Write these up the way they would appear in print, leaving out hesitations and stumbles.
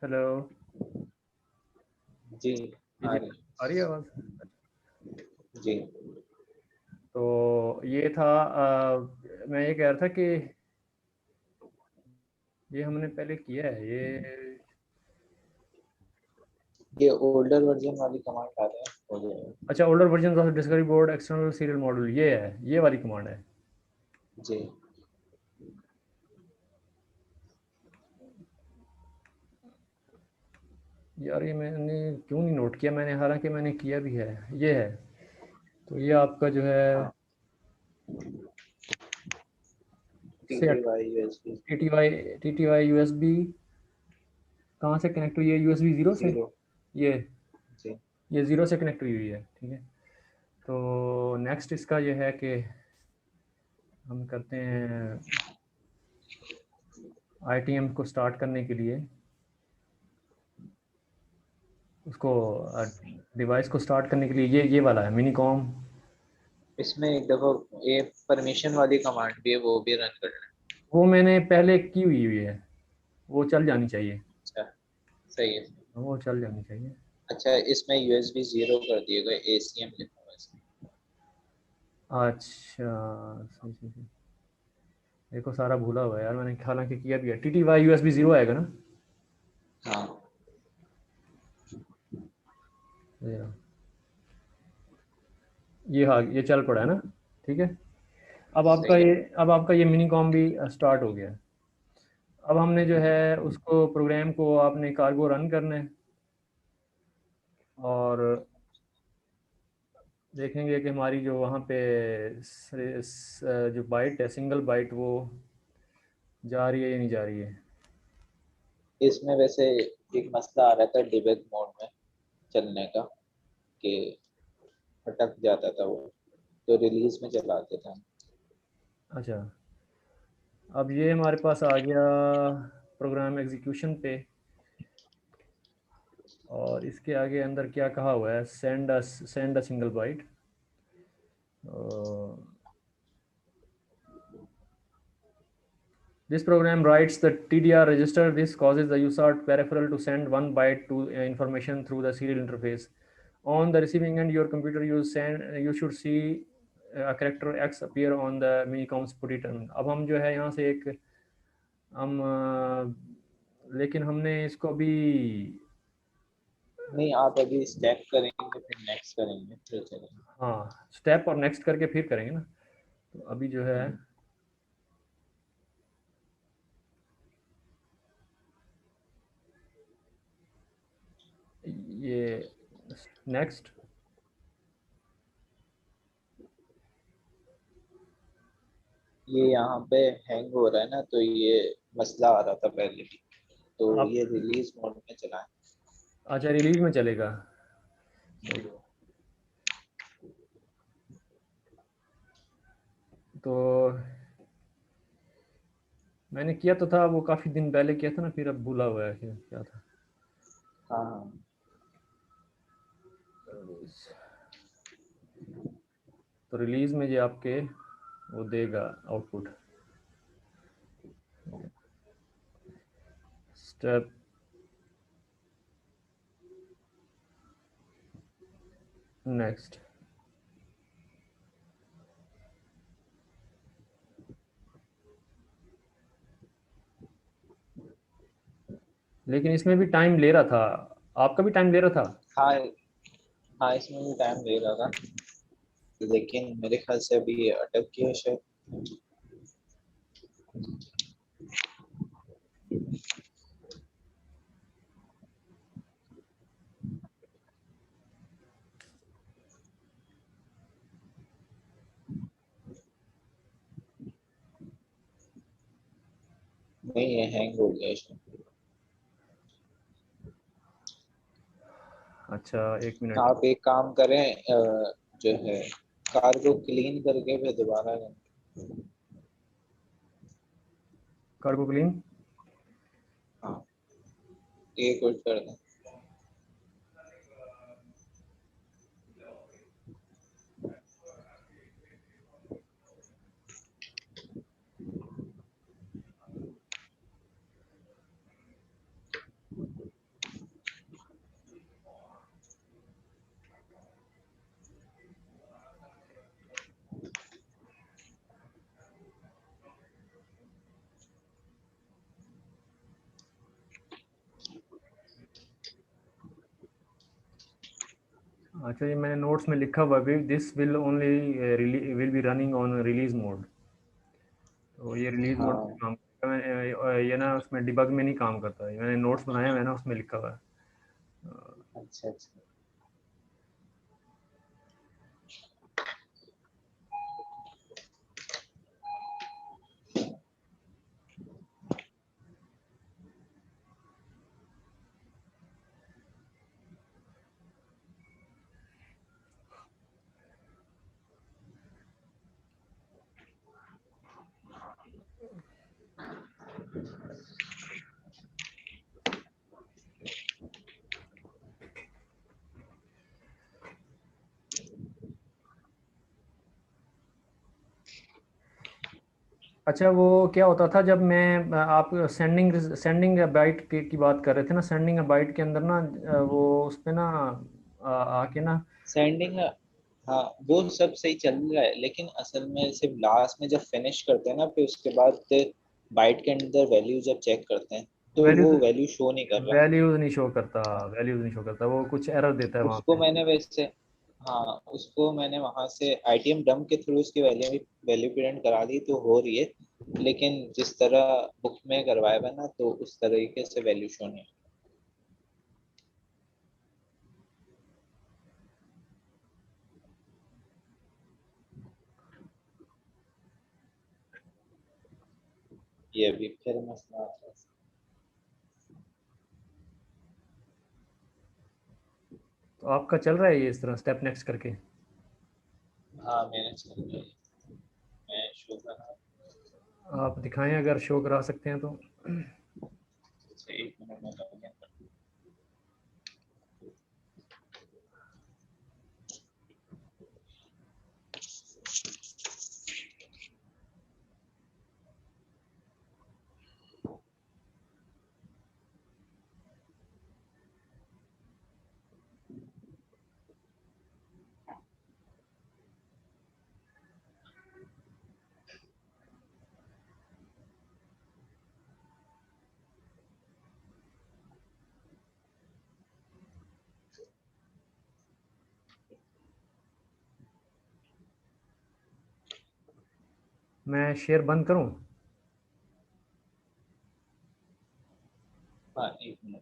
Hello. जी जी आ जी, रही आ रही है आवाज़। जी। तो ये था मैं ये कह रहा था कि ये हमने पहले किया है ये। ये ओल्डर वर्जन वाली कमांड आ रहा है हो जाएगा। अच्छा, older version of discovery board external serial module, ये है, ये वाली कमांड है। जी यार ये मैंने क्यों नहीं नोट किया, मैंने हालांकि मैंने किया भी है। ये है, तो ये आपका जो है हाँ। Set TTY USB T T Y U S B कहाँ से कनेक्ट हुई है? यू एस बी ज़ीरो से। 0। ये जी ये ज़ीरो से कनेक्ट हुई हुई है, ठीक है। तो नेक्स्ट इसका ये है कि हम करते हैं ITM को स्टार्ट करने के लिए उसको डिवाइस को स्टार्ट करने के लिए ये वाला है मिनी कॉम। इसमें एक दफा ये परमिशन वाली कमांड भी है, वो भी रन करना है। वो मैंने पहले की हुई है, वो चल जानी चाहिए। अच्छा सही है। वो चल जानी चाहिए। अच्छा इसमें USB 0 कर दिएगा, ACM लिखा हुआ है इसमें। अच्छा, सही सही सही। देखो सारा भूला हुआ है यार मैंने, हालांकि किया भी है। TTY USB 0 आएगा ना? हाँ ये ये हाँ, ये चल पड़ा है ना, ठीक है। सही है। अब आपका ये मिनी कॉम भी स्टार्ट हो गया है। अब हमने जो है उसको प्रोग्राम को आपने कार्गो रन करना है और देखेंगे कि हमारी जो वहाँ पे जो बाइट है, सिंगल बाइट, वो जा रही है या नहीं जा रही है। इसमें वैसे एक मसला आ रहा था डिबग मोड में चलने का, कि अटक जाता था वो, तो रिलीज में चलाते थे हम। अच्छा, अब ये हमारे पास आ गया प्रोग्राम एग्जीक्यूशन पे, और इसके आगे अंदर क्या कहा हुआ है? Send a single byte. This program writes the TDR register. This causes the USART peripheral to send one byte to information through the serial interface. On the receiving end, your computer you should see a character X appear on the minicom's POT terminal. अब हम जो है यहाँ से एक हम लेकिन हमने इसको अभी नहीं, आप अभी स्टेप करेंगे फिर नेक्स्ट करेंगे फिर चलेंगे। हाँ, स्टेप और नेक्स्ट करके फिर करेंगे ना। तो अभी जो है ये नेक्स्ट, ये यहाँ पे हैंग हो रहा है ना, तो ये मसला आ रहा था पहले भी, तो आप ये रिलीज मोड में चलाएं। अच्छा रिलीज में चलेगा, सही है। तो मैंने किया तो था, वो काफ़ी दिन पहले किया था ना, फिर अब भूला हुआ है कि क्या था। हाँ हाँ। तो रिलीज़ में ये आपके वो देगा आउटपुट। स्टेप नेक्स्ट, लेकिन इसमें भी टाइम ले रहा था, आपका भी टाइम ले रहा था। हाँ हाँ, इसमें भी टाइम ले रहा था, लेकिन मेरे ख्याल से अभी ये अटक गया शायद। नहीं, ये हैंग हो गया शायद। अच्छा, एक मिनट। आप एक काम करें, जो है कार को क्लीन करके फिर दोबारा run। Cargo clean. हाँ, ये कुछ कर दें। अच्छा, ये मैंने नोट्स में लिखा हुआ है, this will only will be running on release mode. तो ये रिलीज मोड पे हाँ काम करता है। ये ना उसमें डिबग में नहीं काम करता, ये मैंने नोट्स बनाया हुआ है ना, उसमें लिखा हुआ है। अच्छा अच्छा। अच्छा, वो क्या होता था जब मैं आप सेंडिंग सेंडिंग बाइट की बात कर रहे थे ना, सेंडिंग बाइट के अंदर ना वो उस पे ना आके ना। सेंडिंग, हाँ वो सब सही चल रहा है, लेकिन असल में सिर्फ लास्ट में जब फिनिश करते हैं ना, फिर उसके बाद बाइट के अंदर वैल्यू जब चेक करते हैं तो वैल्यूज वो वैल्यू शो नहीं कर रहा। वैल्यूज नहीं शो करता, वैल्यूज नहीं शो करता, वो कुछ एरर देता है वहाँ उसको पे। मैंने वैसे, हाँ उसको मैंने वहां से आईटीएम डम के थ्रू उसकी वैल्यू वैल्यू प्रिंट करा दी तो हो रही है, लेकिन जिस तरह बुक में करवाया हुआ है ना, तो उस तरीके से वैल्यू शो नहीं। ये भी फिर मसला आ रहा है। तो आपका चल रहा है ये इस तरह स्टेप नेक्स्ट करके? हाँ मैंने चल रही है, मैं शो करा। आप दिखाएं अगर शो करा सकते हैं तो। अच्छा, एक मिनट में लॉगिन करता मैं शेयर बंद करूं? हूँ। हाँ एक मिनट,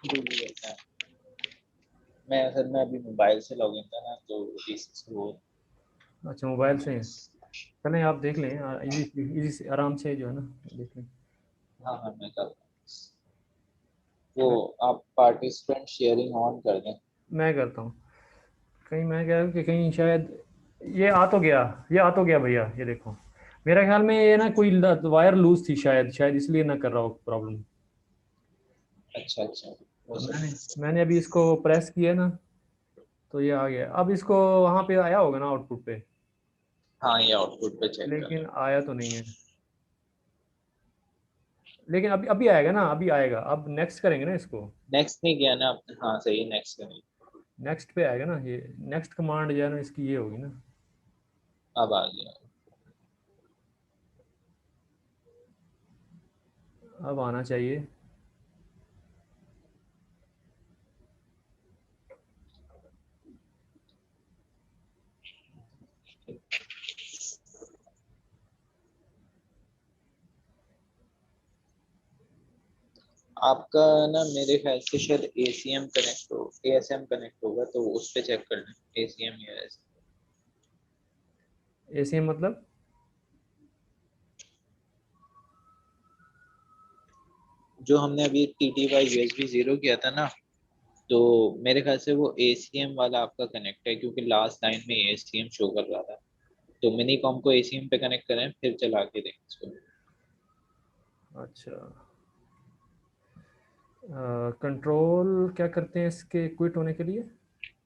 भूल गया था। मैं असल में अभी मोबाइल से लॉगिन था ना, तो इससे वो। अच्छा, मोबाइल से हैं। चलें, आप देख लें, इजी इजी से आराम से जो है ना, देख लें। हाँ हाँ मैं कर, वो मैं आप पार्टिसिपेंट शेयरिंग ऑन कर दें। मैं करता हूँ। कहीं मैं कह रहा हूँ कि कहीं शायद ये आ तो गया, ये आ तो गया भैया, ये देखो। मेरे ख्याल में ये ना कोई वायर लूज थी, शायद शायद इसलिए ना कर रहा हो प्रॉब्लम। अच्छा अच्छा, हो मैंने सकता मैंने अभी इसको प्रेस किया ना, तो ये आ गया। अब इसको वहाँ पे आया होगा ना आउटपुट पे, है। हाँ ये आउटपुट पे चेक कर लेकिन लें। आया तो नहीं है। लेकिन अभी अभी आएगा ना, अभी आएगा। अब नेक्स्ट करेंगे ना इसको। नेक्स्ट नहीं किया ना आपने? हाँ सही है, नेक्स्ट करें। नेक्स्ट पे आएगा ना, ये नेक्स्ट कमांड जो है ना इसकी ये होगी ना। अब आ गया। अब आना चाहिए। आपका ना मेरे ख्याल से शायद एसीएम कनेक्ट हो, एएसएम कनेक्ट होगा, तो उस पे चेक कर लें एसीएम या एएसएम। ऐसे मतलब? जो हमने अभी टीटीवाई यूएसबी जीरो किया था ना, तो मेरे ख्याल से वो एसीएम वाला आपका कनेक्ट है, क्योंकि लास्ट लाइन में एसीएम शो कर रहा था। तो मिनी कॉम को एसीएम पे कनेक्ट करें, फिर चला के देखें इसको। अच्छा, कंट्रोल क्या करते हैं इसके क्विट होने के लिए?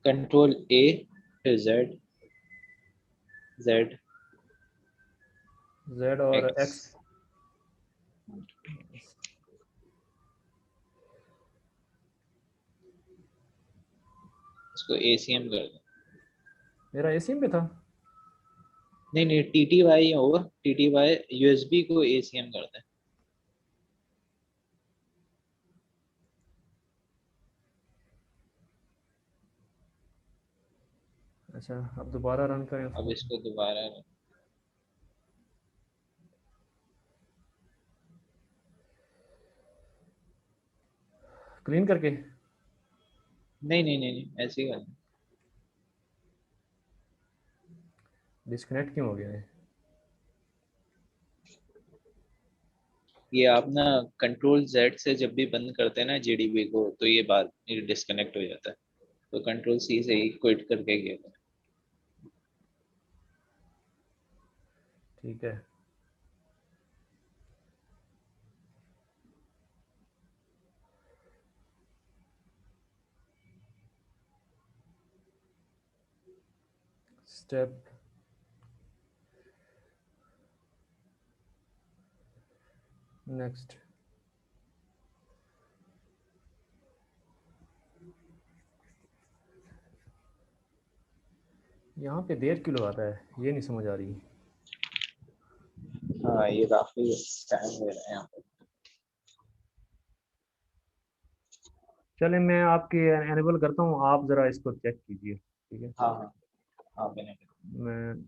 कंट्रोल ए, फिर जेड, जेड जेड और एक्स, एक्स। इसको एसीएम कर दें। मेरा एसीएम पे था। नहीं नहीं, टीटीवाई होगा, टीटीवाई यूएसबी को एसीएम कर दें। अच्छा, अब दोबारा रन करें अब उसको। इसको दोबारा, क्लीन करके। नहीं नहीं नहीं नहीं, ऐसे ही करना। डिस्कनेक्ट क्यों हो गया है? ये आप ना कंट्रोल जेड से जब भी बंद करते हैं ना जीडीबी को, तो ये बाद में डिस्कनेक्ट हो जाता है। तो कंट्रोल सी से ही क्विट करके गया। ठीक है। Step next. यहाँ पे देर क्यों लगाता है, ये नहीं समझ आ रही। हाँ, ये काफी टाइम ले रहे हैं यहाँ पे। चले, मैं आपके एनेबल करता हूँ, आप ज़रा इसको चेक कीजिए, ठीक है। हाँ हाँ हाँ, मैंने। मैं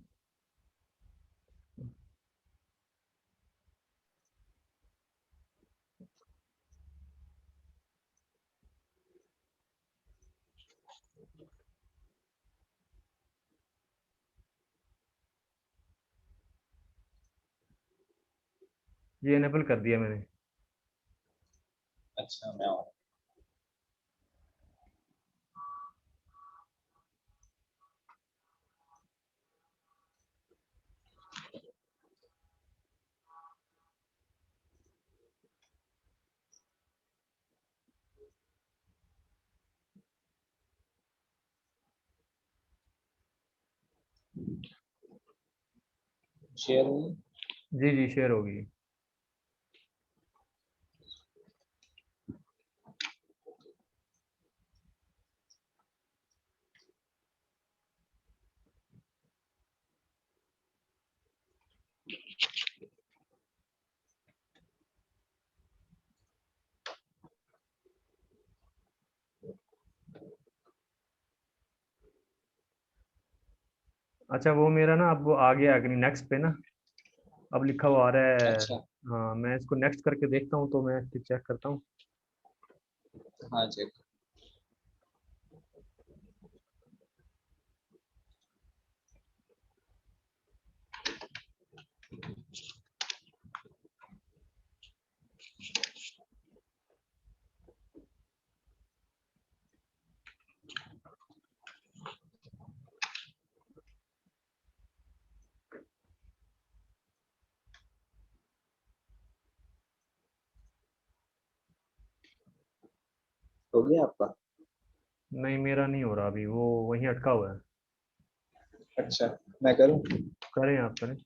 ये एनेबल कर दिया मैंने। अच्छा, मैं और। शेयर हुई। जी जी, शेयर होगी। अच्छा, वो मेरा ना अब वो आ गया नेक्स्ट पे ना, अब लिखा हुआ आ रहा है। अच्छा। हाँ, मैं इसको नेक्स्ट करके देखता हूँ, तो मैं फिर चेक करता हूँ। हाँ चेक। हो गया आपका? नहीं, मेरा नहीं हो रहा अभी, वो वहीं अटका हुआ है। अच्छा, मैं करूँ? करें, आप करें।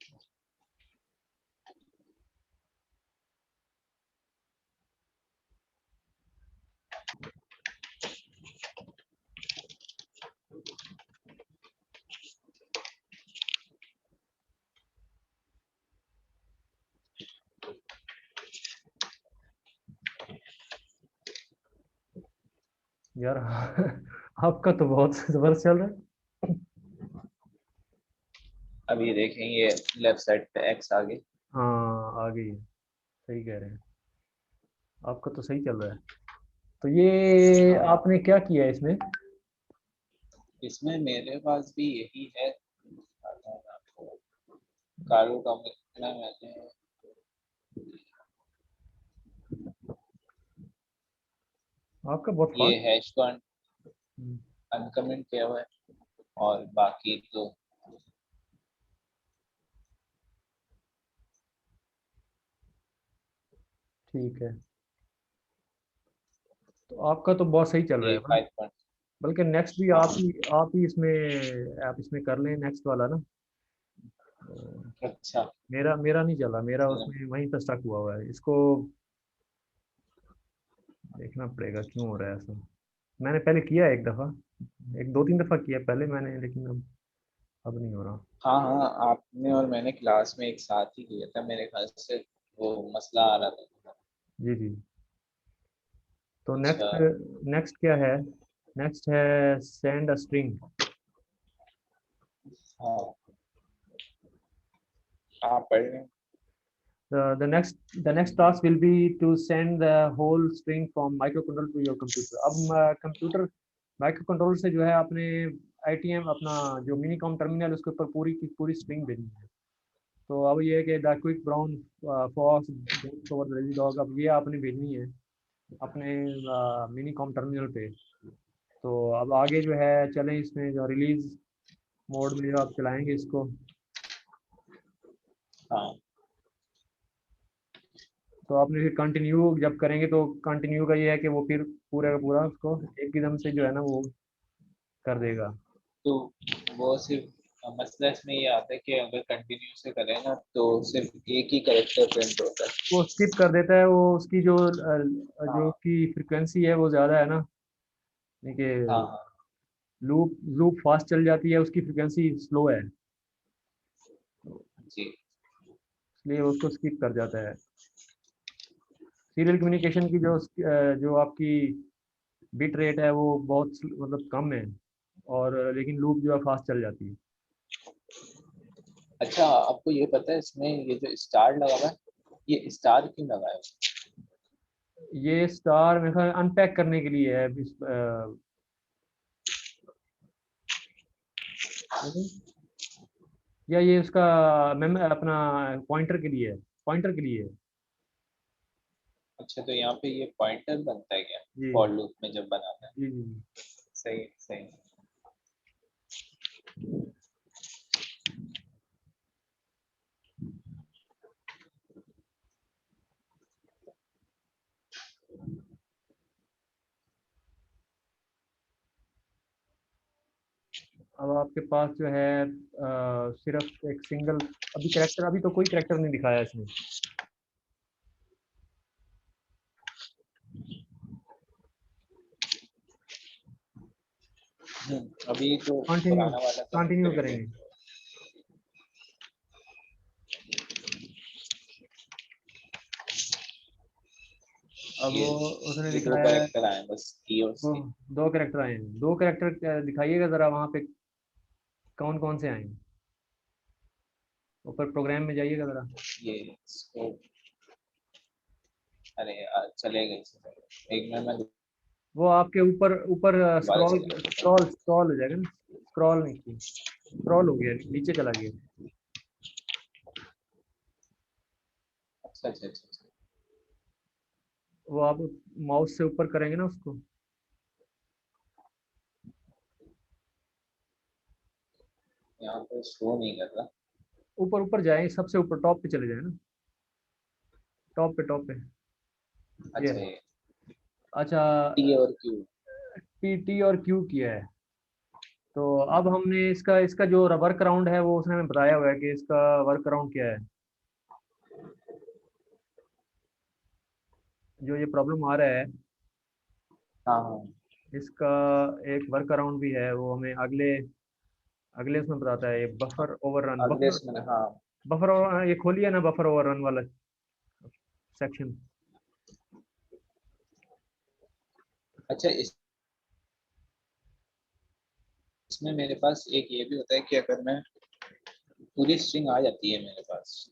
यार आपका तो बहुत जबरदस्त चल रहा है। अब ये देखें, ये लेफ्ट साइड पे एक्स आ गई। हाँ, आ गई है। सही कह रहे हैं, आपका तो सही चल रहा है। तो ये हाँ, आपने क्या किया है इसमें? इसमें मेरे पास भी यही है। कार्गो का मिलना मैंने। आपका बहुत ये फास्ट। हैश को अनकमेंट किया हुआ है, और बाकी तो। ठीक है, तो आपका तो बहुत सही चल रहा ये है। 5 पॉइंट। बल्कि नेक्स्ट भी हाँ। आप ही इसमें, आप इसमें कर लें नेक्स्ट वाला ना। तो अच्छा। मेरा मेरा नहीं चला, मेरा चलो। उसमें वहीं पर स्टक हुआ हुआ है। इसको देखना पड़ेगा क्यों हो रहा है ऐसा। मैंने पहले किया है एक दफ़ा, एक दो तीन दफ़ा किया पहले मैंने, लेकिन अब नहीं हो रहा। हाँ हाँ, आपने और मैंने क्लास में एक साथ ही किया था मेरे ख्याल से। वो मसला आ रहा था। जी जी। तो अच्छा। नेक्स्ट नेक्स्ट क्या है? नेक्स्ट है सेंड अ स्ट्रिंग। हाँ आप पढ़ लें। The next task will be to send the whole string from microcontroller to your computer. अब कंप्यूटर माइक्रोकंट्रोलर से जो है आपने ITM अपना जो मिनीकॉम टर्मिनल उसके ऊपर पूरी की पूरी स्ट्रिंग भेजनी है। तो अब ये है कि the quick brown fox jumps over the lazy dog, अब ये आपने भेजनी है अपने मिनीकॉम टर्मिनल पे। तो अब आगे जो है चलें इसमें जो रिलीज मोड में जो आप चलाएंगे इसको, हाँ तो आपने फिर कंटिन्यू जब करेंगे तो कंटिन्यू का ये है कि वो फिर पूरा का पूरा उसको एकदम से जो है ना वो कर देगा। तो वो सिर्फ मसला इसमें ये आता है कि अगर कंटिन्यू से करें ना तो सिर्फ एक ही करेक्टर प्रिंट होता है। वो स्किप कर देता है, वो उसकी जो हाँ उसकी फ्रिक्वेंसी है वो ज़्यादा है ना, हाँ देखिए हाँ लूप लूप फास्ट चल जाती है, उसकी फ्रिक्वेंसी स्लो है, जी। इसलिए वो उसको स्किप कर जाता है। सीरियल कम्युनिकेशन की जो आपकी बिट रेट है वो बहुत मतलब कम है, और लेकिन लूप जो है फास्ट चल जाती है। अच्छा आपको ये पता है इसमें ये जो स्टार लगा हुआ है ये स्टार क्यों लगा है? ये स्टार मेरे ख्याल अनपैक करने के लिए है या ये उसका मेम अपना पॉइंटर के लिए है, पॉइंटर के लिए है। अच्छा तो यहाँ पे ये पॉइंटर बनता है क्या जी फॉर लूप में जब बनाता है? जी जी। सही सही। अब आपके पास जो है सिर्फ एक सिंगल अभी करेक्टर, अभी तो कोई करेक्टर नहीं दिखाया इसमें। अभी तो कंटिन्यू पुराना वाला तो हम कंटिन्यू करेंगे। करेंगे। अब ये वो उसने ये दो दिखाया है, कैरेक्टर आए हैं बस ई और दो सी। दो करेक्टर आए हैं, दो करेक्टर दिखाइएगा ज़रा वहाँ पे कौन कौन से आए हैं, ऊपर प्रोग्राम में जाइएगा ज़रा। ये इसको अरे यार चले गए एक मिनट में वो आपके ऊपर ऊपर दोबारा स्क्रॉल चला। स्क्रॉल स्क्रॉल हो जाएगा ना, स्क्रॉल नहीं की स्क्रॉल हो गया, नीचे चला गया। अच्छा अच्छा अच्छा अच्छा। वो आप माउस से ऊपर करेंगे ना उसको, यहाँ पे शो नहीं कर रहा। ऊपर ऊपर जाए, सबसे ऊपर टॉप पे चले जाए ना, टॉप पे ये अच्छा है। ये अच्छा, टी और क्यू। टी और क्यू किया है। तो अब हमने इसका इसका जो वर्क अराउंड है वो उसने हमें बताया हुआ है कि इसका वर्क अराउंड क्या है। जो ये प्रॉब्लम आ रहा है हाँ हाँ इसका एक वर्क अराउंड भी है, वो हमें अगले अगले उसमें बताता है। ये अगले इसमें हाँ। बफर ओवर, ये खोलिए ना बफर ओवररन वाला सेक्शन। अच्छा इसमें मेरे पास एक ये भी होता है कि अगर मैं पूरी स्ट्रिंग आ जाती है मेरे पास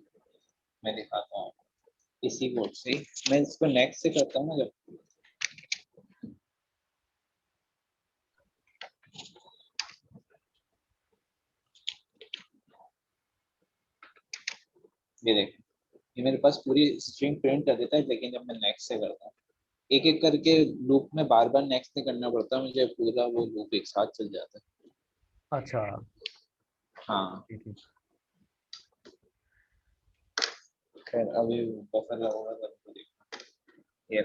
मैं दिखाता हूँ इसी कोड से ही। मैं इसको नेक्स्ट से करता हूँ ना जब ये देखें ये मेरे पास पूरी स्ट्रिंग प्रिंट कर देता है लेकिन जब मैं नेक्स्ट से करता हूँ एक एक करके लूप में बार बार नेक्स्ट नहीं करना पड़ता मुझे पूरा वो लूप एक साथ चल जाता है। अच्छा हाँ ठीक है। खैर अभी बफर होगा तो ये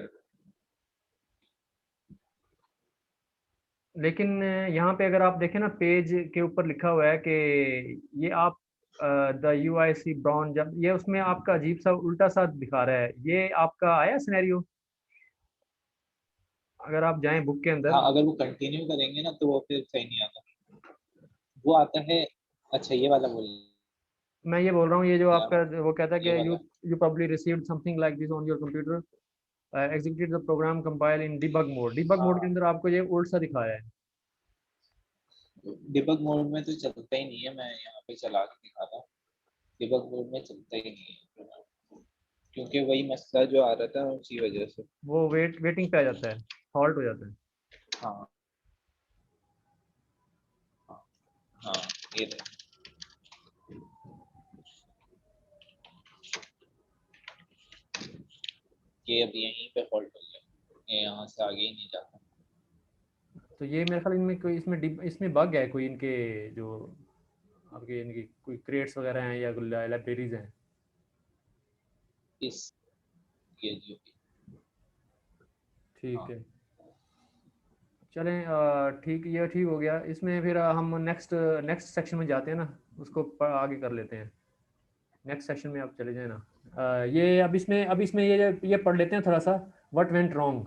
लेकिन यहाँ पे अगर आप देखें ना पेज के ऊपर लिखा हुआ है कि ये आप द UIC ब्राउन, जब ये उसमें आपका अजीब सा उल्टा सा दिखा रहा है, ये आपका आया सिनेरियो? अगर आप जाएं बुक के अंदर। हाँ अगर वो कंटिन्यू करेंगे ना तो वो फिर सही नहीं आता वो आता है। अच्छा ये वाला बोल मैं ये बोल रहा हूँ, ये जो रहे आपका आप वो कहता है ये कि वाला। You probably received something like this on your computer, execute the program compile in debug mode। debug mode के हाँ अंदर आपको ये उल्टा सा दिखाया है। डिबग मोड में तो चलता ही नहीं है, मैं यहाँ पे चला के दिखाता हूँ। डिबग मोड में चलता ही नहीं है, क्योंकि वही मसला जो आ रहा था उसी वजह से। वो वेटिंग पे आ जाता है, फॉल्ट हो जाता है। हाँ हाँ हाँ, ये रहे। ये अब यहीं पे फॉल्ट हो गया, ये यहाँ से आगे ही नहीं जाता। तो ये मेरे ख्याल इनमें कोई इसमें बग है कोई, इनके जो आपके इनकी कोई क्रेट्स वगैरह हैं या लाइब्रेरीज हैं। इस ये जो ठीक हाँ है, चलें ठीक, ये ठीक हो गया। इसमें फिर हम नेक्स्ट नेक्स्ट सेक्शन में जाते हैं ना, उसको आगे कर लेते हैं। नेक्स्ट सेक्शन में आप चले जाए ना। ये अब इसमें ये पढ़ लेते हैं थोड़ा सा, व्हाट वेंट रॉन्ग।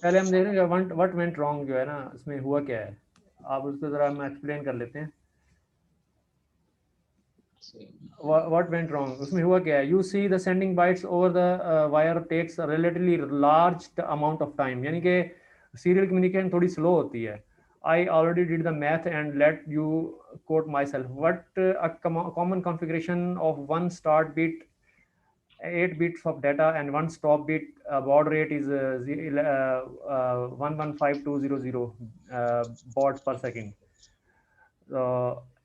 पहले हम देख रहे हैं व्हाट वेंट रॉन्ग जो है ना, इसमें हुआ क्या है, आप उसको ज़रा हम एक्सप्लेन कर लेते हैं। सही। What went wrong, उसमें हुआ क्या है? You see the sending bytes over the wire takes a relatively large amount of time, यानी कि serial communication थोड़ी slow होती है। I already did the math and let you quote myself. What a common configuration of one start bit, 8 bits of data and one stop bit, baud rate is 115200 baud per second.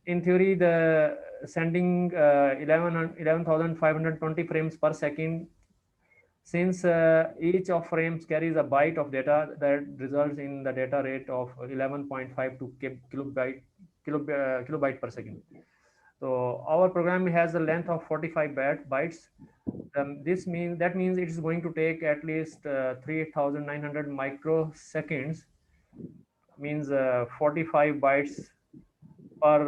In theory, the sending 11,520 frames per second, since each of frames carries a byte of data, that results in the data rate of 11.52 kilobyte per second. So our program has a length of 45 bytes. That means it is going to take at least 3,900 microseconds, means 45 bytes पर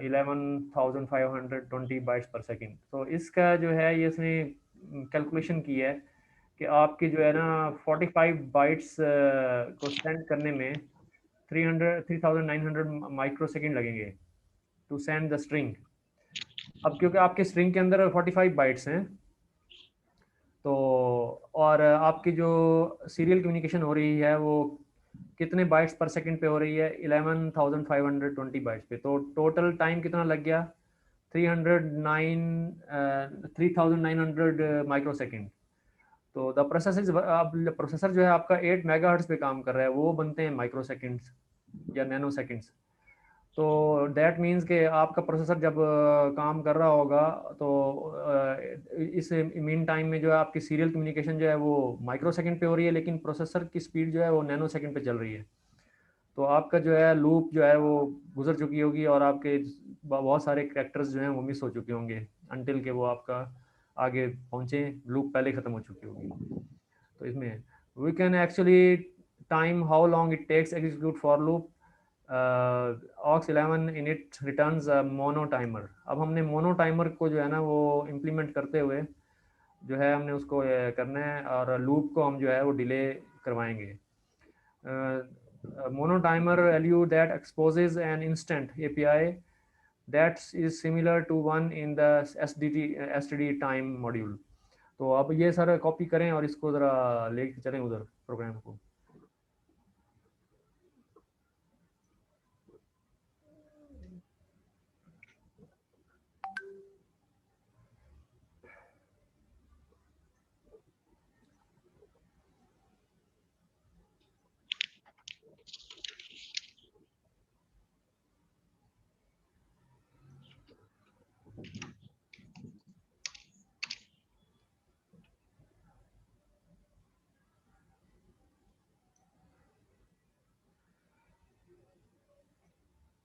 11,520 bytes पर second. तो इसका जो है ये इसने calculation की है कि आपकी जो है ना 45 बाइट्स को सेंड करने में 3,900 माइक्रो सेकेंड लगेंगे टू सेंड द स्ट्रिंग। अब क्योंकि आपके स्ट्रिंग के अंदर 45 बाइट्स हैं, तो और आपकी जो सीरियल कम्युनिकेशन हो रही है वो कितने बाइट्स पर सेकंड पे हो रही है? 11,520 बाइट्स पे। तो टोटल टाइम कितना लग गया? 3,900 माइक्रो सेकेंड। तो द प्रोसेस इज, अब प्रोसेसर जो है आपका 8 मेगाहर्ट्ज पे काम कर रहा है, वो बनते हैं माइक्रो सेकेंड्स या नैनो सेकेंड्स। तो दैट मीन्स कि आपका प्रोसेसर जब काम कर रहा होगा तो इस मीन टाइम में जो है आपकी सीरियल कम्युनिकेशन जो है वो माइक्रो सेकंड पे हो रही है, लेकिन प्रोसेसर की स्पीड जो है वो नैनो सेकंड पे चल रही है। तो आपका जो है लूप जो है वो गुजर चुकी होगी और आपके बहुत सारे कैरेक्टर्स जो हैं वो मिस हो चुके होंगे अनटिल के वो आपका आगे पहुँचे, लूप पहले ख़त्म हो चुकी होगी। तो इसमें we can actually time how long it takes execute for loop. ऑक्स 11 in it returns mono timer. अब हमने मोनो टाइमर को जो है ना वो इम्प्लीमेंट करते हुए जो है हमने उसको करना है, और लूप को हम जो है वो डिले करवाएंगे। Mono timer LU that exposes an instant API that is similar to one in the STD time module. तो अब ये सर कॉपी करें और इसको ज़रा लेके चलें उधर प्रोग्राम को।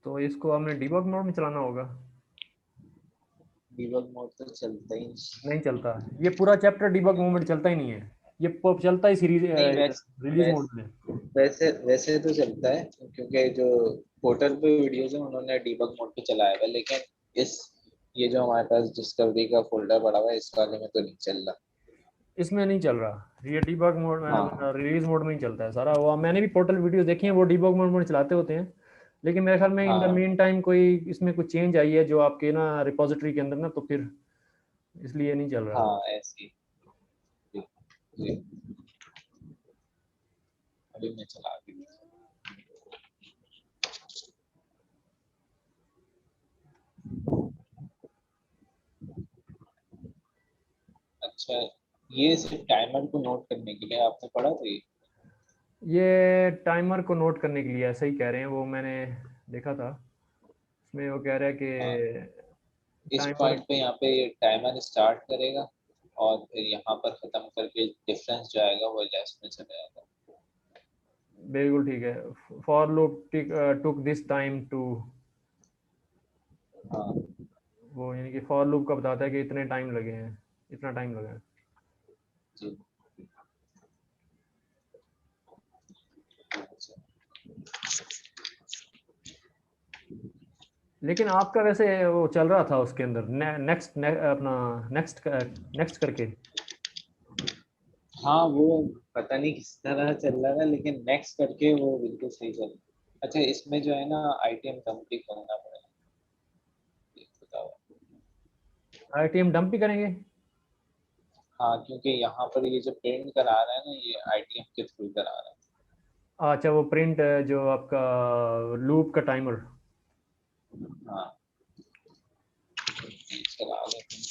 तो इसको हमने डीबग मोड में चलाना होगा। डीबग मोड तो चलता ही नहीं। नहीं चलता, ये पूरा चैप्टर डीबग मोड में चलता ही नहीं है, ये चलता ही सीरीज नहीं रिलीज मोड में। वैसे वैसे तो चलता है, क्योंकि जो पोर्टल पे वीडियोस है उन्होंने डीबग मोड पे चलाया हुआ है, लेकिन इस ये जो हमारे पास डिस्कवरी का फोल्डर पड़ा हुआ है इस वाले में तो नहीं चल रहा। इसमें नहीं चल रहा, ये डीबग मोड हाँ रिलीज मोड में ही चलता है सारा। वो मैंने भी पोर्टल वीडियोस देखी हैं, वो डीबग मोड में चलाते होते हैं, लेकिन मेरे ख्याल में इन द हाँ मीन टाइम कोई इसमें कुछ चेंज आई है जो आपके ना रिपोजिटरी के अंदर ना, तो फिर इसलिए नहीं चल रहा। हाँ ऐसी। जी, अभी मैं चला दी। अच्छा, ये सिर्फ टाइमर को नोट करने के लिए आपने पढ़ा था ये टाइमर को नोट करने के लिए ऐसा ही कह रहे हैं, वो मैंने देखा था उसमें वो कह रहा है हाँ, कि इस टाइमर। पॉइंट पे यहाँ पे टाइमर स्टार्ट करेगा और फिर यहाँ पर खत्म करके डिफरेंस जो आएगा वो लेस में चला जाएगा। बिल्कुल ठीक है। For loop took this time to, हाँ वो यानी कि फॉर लूप का बताता है कि इतने टाइम लगे हैं, इतना टाइम लगा है। जी। लेकिन आपका वैसे वो चल रहा था उसके अंदर नेक्स्ट अपना नेक्स्ट नेक्स्ट करके। हाँ वो पता नहीं किस तरह चल रहा था, लेकिन नेक्स्ट करके वो बिल्कुल सही चल रहा। अच्छा, इसमें जो है ना आईटीएम कंप्लीट करना पड़ेगा, ये बताओ। आईटीएम डंप भी करेंगे? हाँ, क्योंकि यहाँ पर ये जो प्रिंट करा रहा है ना, ये आईटीएम के थ्रू करा रहा है। अच्छा, वो प्रिंट जो आपका लूप का टाइमर। हाँ, ये चला लेते हैं।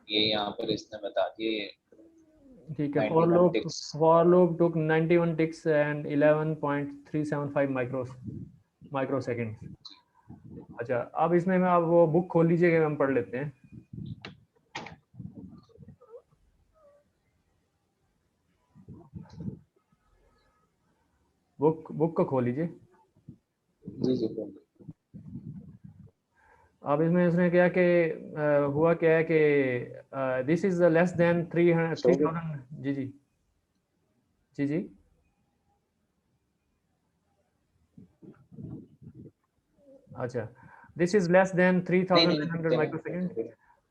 ये यहाँ पर इसने बता दिए ठीक है। 91 ticks. For loop took 91 ticks and 11.375 microsecond. अच्छा, अब इसमें मैं आप वो बुक खोल लीजिएगा, हम पढ़ लेते हैं। बुक को खोल लीजिए। जी जी बोलिए। अब इसमें इसने क्या कि हुआ क्या है कि दिस इज लेस देन 3,000। जी जी। जी जी। अच्छा, this is less than नहीं नहीं 3,900 नहीं, microsecond.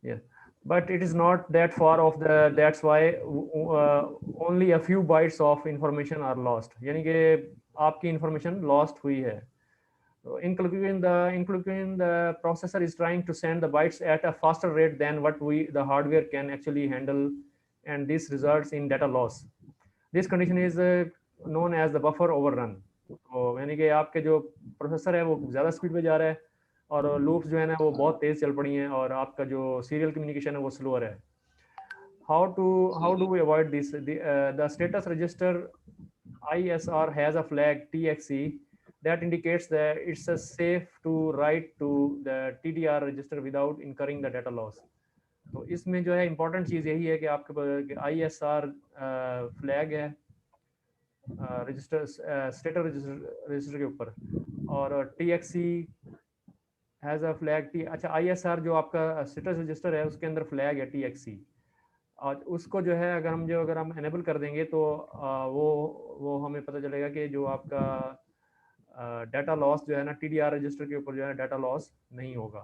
Yeah, but it is not that far off the, that's why only a few bytes of information are lost, यानी कि आपकी information lost हुई है। So in conclusion, the processor is trying to send the bytes at a faster rate than what the hardware can actually handle, and this results in data loss. This condition is known as the buffer overrun. तो यानी कि आपके जो processor है वो ज़्यादा speed पे जा रहा है और लूप्स जो है ना वो बहुत तेज़ चल पड़ी हैं और आपका जो सीरियल कम्युनिकेशन है वो स्लोअर है। How do we avoid this? The status register ISR has a flag TXE that indicates that it's a safe to write to the TDR register without incurring the data loss. तो इसमें जो है important चीज़ यही है कि आपके ISR flag है register status register के ऊपर, और TXE has a flag T. अच्छा, ISR जो आपका स्टेटस रजिस्टर है उसके अंदर फ्लैग है TXE, और उसको जो है अगर हम एनेबल कर देंगे तो वो हमें पता चलेगा कि जो आपका डाटा लॉस जो है ना TDR रजिस्टर के ऊपर जो है डाटा लॉस नहीं होगा।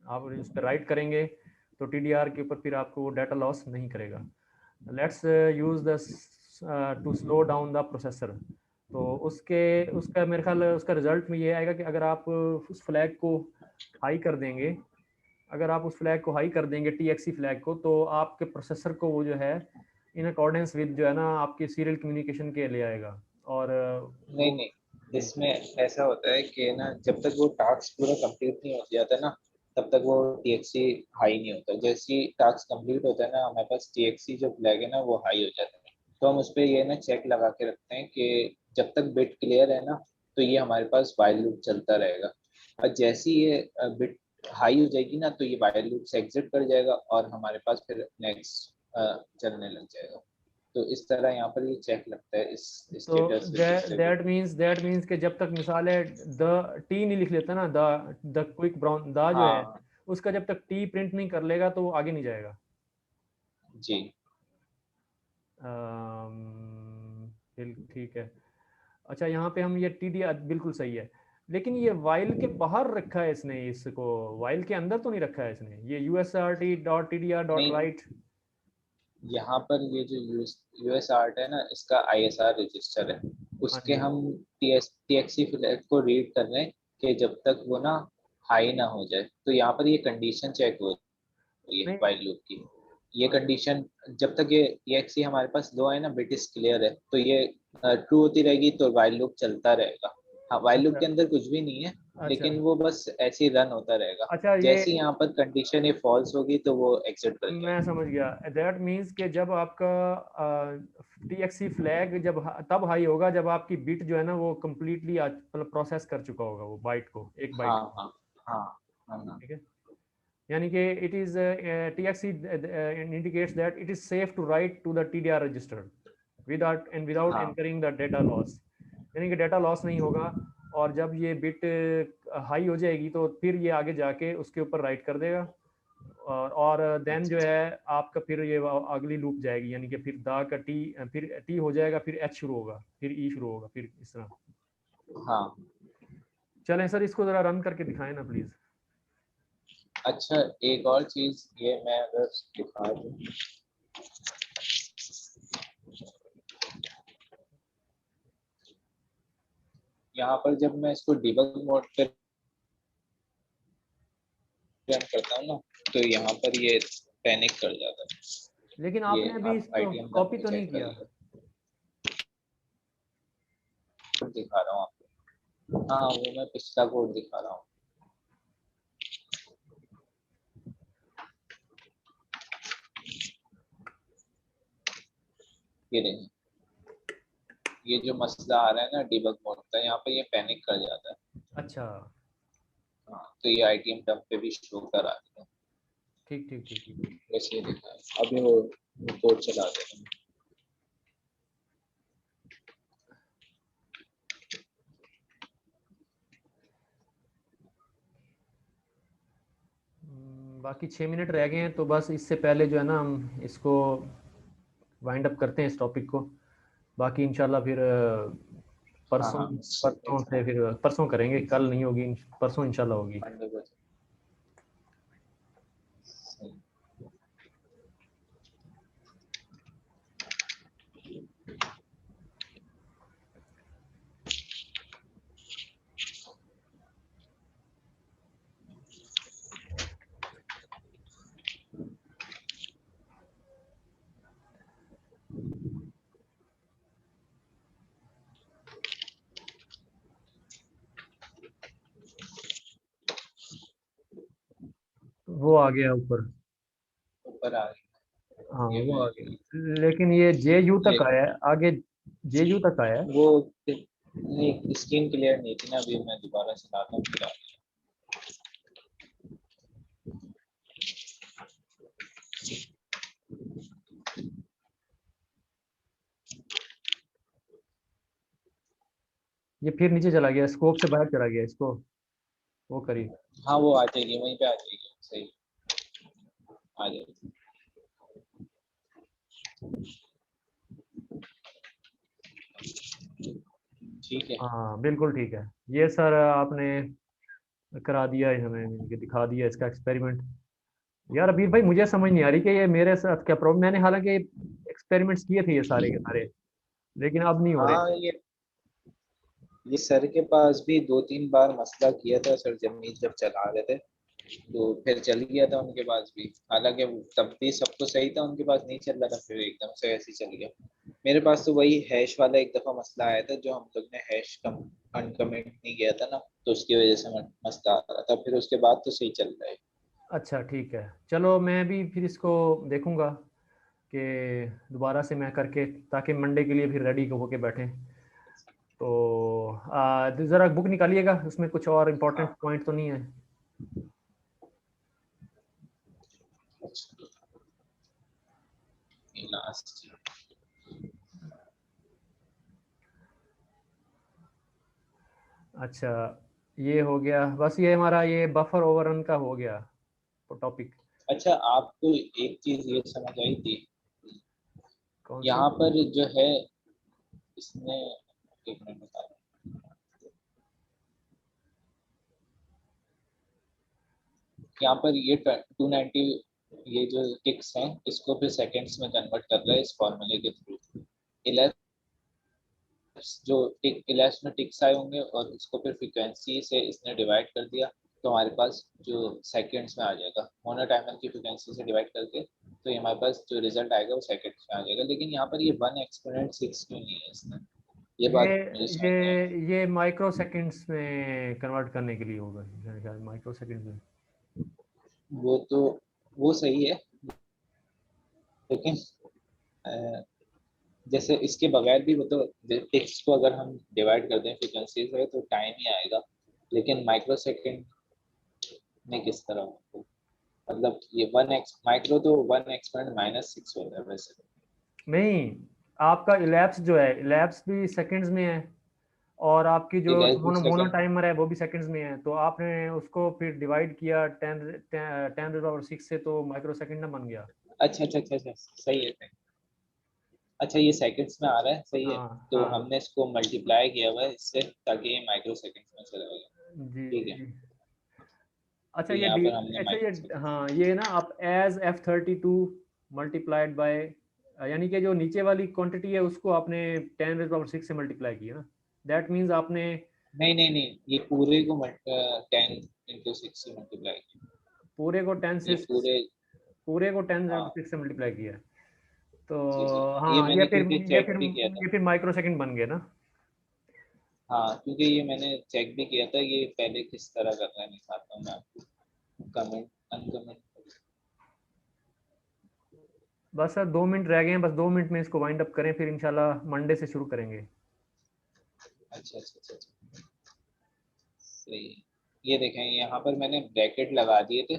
आप उस पर राइट करेंगे तो TDR के ऊपर फिर आपको वो डाटा लॉस नहीं करेगा। Let's use the two slow down the processor. तो उसका मेरे ख्याल उसका रिजल्ट में ये आएगा कि अगर आप उस फ्लैग को हाई कर देंगे, अगर आप उस फ्लैग को हाई कर देंगे TXE फ्लैग को, तो आपके प्रोसेसर को वो जो है इन अकॉर्डेंस विद जो है ना आपके सीरियल कम्युनिकेशन के ले आएगा। और नहीं वो नहीं, इसमें ऐसा होता है कि ना जब तक वो टास्क पूरा कंप्लीट नहीं हो जाता ना, तब तक वो TXE हाई नहीं होता। जैसे ही टास्क कंप्लीट होता है ना, हमारे पास TXE जो फ्लैग है ना वो हाई हो जाता है। तो हम उस पर ये ना चेक लगा के रखते हैं कि जब तक बिट क्लियर है ना, तो ये हमारे पास वाइल लूप चलता रहेगा। और जैसे ही ये बिट हाई हो जाएगी ना, तो ये वाइल लूप से एग्जिट कर जाएगा और हमारे पास फिर नेक्स्ट चलने लग जाएगा। तो इस तरह यहाँ पर ये चेक लगता है इस तो स्टेटस रजिस्टर के। दैट मीन्स कि जब तक मिसाल है द टी नहीं लिख लेता ना, द क्विक ब्राउन द जो है हाँ उसका जब तक टी प्रिंट नहीं कर लेगा तो वो आगे नहीं जाएगा। जी। ठीक है। अच्छा, यहाँ पे हम ये TDR बिल्कुल सही है, लेकिन ये वाइल के बाहर रखा है इसने, इसको वाइल के अंदर तो नहीं रखा है इसने, ये USRT डॉट TDR डॉट नहीं, राइट। यहाँ पर ये जो यूएस आर्ट है ना, इसका आईएसआर रजिस्टर है। हाँ उसके जी। हम TXE फ्लैग को रीड कर रहे हैं कि जब तक वो ना हाई ना हो जाए। तो यहाँ पर ये कंडीशन चेक हो रही है नहीं वाइल लूप की। ये अच्छा, कंडीशन जब तक ये TXE हमारे पास लो है ना, बिट इज क्लियर है, तो ये ट्रू होती रहेगी, तो वाइल लूप चलता रहेगा। हाँ, वाइल लूप अच्छा, के अंदर कुछ भी नहीं है, अच्छा लेकिन वो बस ऐसे ही रन होता रहेगा। अच्छा, ये जैसे ही यहाँ पर कंडीशन ये फॉल्स होगी तो वो एग्जिट कर मैं जाएगा। समझ गया। दैट मीन्स कि जब आपका TXC फ्लैग जब तब हाई होगा जब आपकी बिट जो है ना वो कम्प्लीटली मतलब प्रोसेस कर चुका होगा वो बाइट को, एक बाइट हाँ को। हाँ हाँ हाँ हाँ ठीक है, यानी कि it is TXC indicates that it is safe to write to the TDR register without हाँ incurring the data loss, यानी कि डेटा लॉस नहीं होगा। और जब ये बिट हाई हो जाएगी तो फिर ये आगे जाके उसके ऊपर राइट कर देगा। और देन जो है आपका फिर ये अगली लूप जाएगी, यानी कि फिर दा का टी, फिर टी हो जाएगा, फिर एच शुरू होगा, फिर ई शुरू होगा, फिर इस तरह। हाँ। चलें सर, इसको ज़रा रन करके दिखाएं ना प्लीज़। अच्छा, एक और चीज ये मैं अगर दिखा दूँ, यहाँ पर जब मैं इसको डिबग मोड पे रन करता हूँ ना, तो यहाँ पर ये पैनिक कर जाता है। लेकिन ये आपने अभी आप इसको ITM डंप कॉपी पे तो नहीं चेक किया। करिए, दिखा रहा हूँ आपको। हाँ, वो मैं पिछला कोड दिखा रहा हूँ। ये नहीं, ये जो मसला आ रहा है ना डिबग मोड का, यहाँ पे ये पैनिक कर जाता है। अच्छा, हाँ, तो ये ITM डंप पे भी शो करा देता है। ठीक ठीक ठीक ठीक। वैसे ये दिखा है। अभी वो कोड चला देता हूँ। बाकी 6 मिनट रह गए हैं, तो बस इससे पहले जो है ना हम इसको वाइंड अप करते हैं इस टॉपिक को। बाकी इंशाल्लाह फिर हाँ परसों, हाँ, परसों से फिर परसों करेंगे, कल नहीं होगी, परसों इंशाल्लाह होगी। मंडे को सही। वो आ गया ऊपर। ऊपर आ हाँ गई, ये वो मैं आ गया, लेकिन ये JU तक ये आया है, आगे JU तक आया है। वो नहीं, स्क्रीन क्लियर नहीं थी ना, अभी मैं दोबारा चलाता हूँ फिर ये फिर नीचे चला गया, स्कोप से बाहर चला गया, इसको वो करिए। हाँ, वो आ जाएगी, वहीं पे आ जाएगी, सही आ जाएगी। ठीक है। हाँ बिल्कुल ठीक है। ये सर आपने करा दिया है हमें, इनके दिखा दिया इसका एक्सपेरिमेंट। यार अबीर भाई, मुझे समझ नहीं आ रही कि ये मेरे साथ क्या प्रॉब्लम, मैंने हालांकि एक्सपेरिमेंट्स किए थे ये सारे के सारे, लेकिन अब नहीं हो रहे। हाँ, ये सर के पास भी 2-3 बार मसला किया था सर, जब चला रहे थे तो फिर चल गया था उनके पास भी। हालांकि तब भी सब कुछ सही था, उनके पास नहीं चल रहा था, फिर एकदम से ऐसे ही चल गया। मेरे पास तो वही हैश वाला एक दफा मसला आया था, जो हम लोग ने हैश कम अनकमेंट नहीं किया था ना, तो उसकी वजह से मसला आ रहा था। फिर उसके बाद तो सही चल रहा है। अच्छा ठीक है, चलो मैं भी फिर इसको देखूंगा कि दोबारा से मैं करके, ताकि मंडे के लिए फिर रेडी होके बैठें। तो ज़रा बुक निकालिएगा, उसमें कुछ और इम्पोर्टेंट हाँ, पॉइंट तो नहीं है। अच्छा, लास्ट। अच्छा, ये हो गया बस, ये हमारा ये बफर ओवररन का हो गया टॉपिक। अच्छा, आपको एक चीज ये समझ आई थी, कौन सी? यहाँ पर जो है इसमें, एक मिनट बता रहा हूँ। यहाँ पर ये 290, ये जो टिक्स हैं इसको फिर सेकंड्स में कन्वर्ट कर रहा है इस फॉर्मूले के थ्रू। जो टिक इलेस में टिक्स आए होंगे और उसको फिर फ्रीक्वेंसी से इसने डिवाइड कर दिया, तो हमारे पास जो सेकंड्स में आ जाएगा, मोनो टाइमर की फ्रीक्वेंसी से डिवाइड करके, तो ये हमारे पास जो रिजल्ट आएगा वो सेकंड्स में आ जाएगा। लेकिन यहाँ पर ये 1 एक्सपोनेंट 6 क्यों नहीं है इसमें? ये बात मुझे समझ में आई। ये माइक्रो सेकंड्स में कन्वर्ट करने के लिए होगा मेरे ख्याल, माइक्रो सेकंड्स में। वो तो वो सही है, लेकिन अ, जैसे इसके बगैर भी वो तो टेक्स्ट को अगर हम डिवाइड कर दें फ्रीक्वेंसी से तो टाइम ही आएगा, लेकिन माइक्रो सेकंड में किस तरह होगा? मतलब ये 1x माइक्रो तो 1 एक्सपोनेंट -6 होता है वैसे। नहीं, आपका इलैप्स जो है, इलैप्स भी सेकंड्स में है, और आपकी जो ठीक है कुछ मोनो सेकंड। टाइमर है वो भी सेकंड्स में है, तो आपने उसको फिर डिवाइड किया 10 10 6 से, तो माइक्रो सेकंड ना बन गया। अच्छा अच्छा अच्छा अच्छा, सही है। अच्छा ये सेकंड्स में आ रहा है, सही है। हाँ तो हाँ। हमने इसको मल्टीप्लाई किया हुआ है इससे, ताकि ये माइक्रो सेकंड्स में चला गया। जी ठीक जी है। जी। अच्छा तो ये यहाँ पर हमने अच्छा ये, माइक्रो सेकंड। हाँ ये ना आप एज F32 मल्टीप्लाइड बाय, यानी कि जो नीचे वाली क्वांटिटी है उसको आपने 10 6 से मल्टीप्लाई किया ना, दैट मीन्स आपने नहीं नहीं नहीं, ये पूरे को 10 × 6 से मल्टीप्लाई किया। पूरे को 10 ये से पूरे। पूरे को 10 हाँ 6 से मल्टीप्लाई किया है। तो जी जी, ये हाँ, मैंने क्योंकि चेक भी किया था। ये फिर माइक्रो सेकंड बन गए ना। हाँ क्योंकि ये मैंने चेक भी किया था, ये पहले किस तरह कर रहा है दिखाता हूँ मैं आपको। Comment uncomment. बस सर 2 मिनट रह गए हैं, बस 2 मिनट में इसको वाइंड अप करें, फिर इंशाल्लाह मंडे से शुरू करेंगे। अच्छा अच्छा अच्छा अच्छा, सही है। ये देखें यहाँ पर मैंने ब्रैकेट लगा दिए थे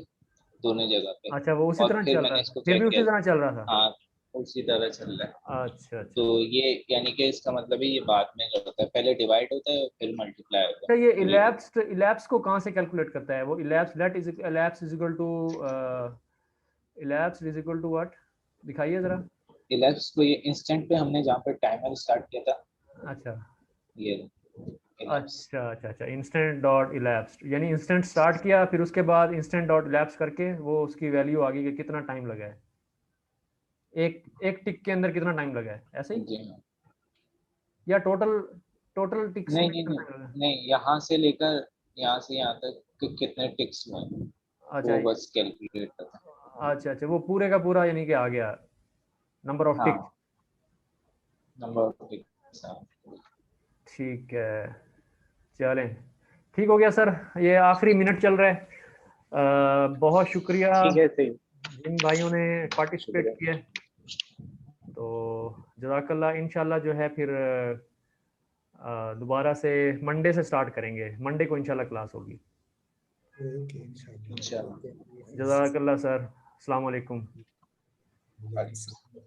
दोनों जगह पे, अच्छा वो उसी और तरह फिर चल रहा मैंने था, इसको फिर भी चेक उसी किया। तरह चल रहा था। हाँ उसी तरह चल रहा है। अच्छा अच्छा। तो ये यानी कि इसका मतलब है ये बाद में जो होता है, पहले डिवाइड होता है फिर मल्टीप्लाई होता है। अच्छा ये तो ये इलैप्स को कहाँ से कैलकुलेट करता है वो? Elapse is equal to what, दिखाइए जरा। इलेप्स को, ये इंस्टेंट पे हमने जहाँ पे टाइमर स्टार्ट किया था, अच्छा ये इलेप्स। अच्छा अच्छा अच्छा, इंस्टेंट डॉट इलैप्स, यानी इंस्टेंट स्टार्ट किया, फिर उसके बाद इंस्टेंट डॉट इलैप्स करके वो उसकी वैल्यू आ गई कि कितना टाइम लगा है, एक एक टिक के अंदर कितना टाइम लगा है, ऐसे ही, जी हाँ। या टोटल टोटल टिक्स नहीं में नहीं कितना नहीं टाइम लगा है? नहीं, यहाँ से लेकर यहाँ से यहाँ तक कि कितने टिक्स हुए अच्छा वो बस कैलकुलेट करता अच्छा अच्छा, वो पूरे का पूरा यानी कि आ गया, नंबर है। Of ticks. हाँ नंबर ऑफ टिक्स। हाँ ठीक है, चलें, ठीक हो गया सर, ये आखिरी मिनट चल रहा है। बहुत शुक्रिया ठीक है, सही। जिन भाइयों ने पार्टिसिपेट शुक्रिया। किया, तो जज़ाकल्लाह। इंशाल्लाह जो है फिर दोबारा से मंडे से स्टार्ट करेंगे, मंडे को इंशाल्लाह क्लास होगी। ओके इंशाल्लाह। इंशाल्लाह। ओके, अल्लाह हाफिज़। जज़ाकल्लाह सर, अस्सलाम वालेकुम। वालेकुम सलाम।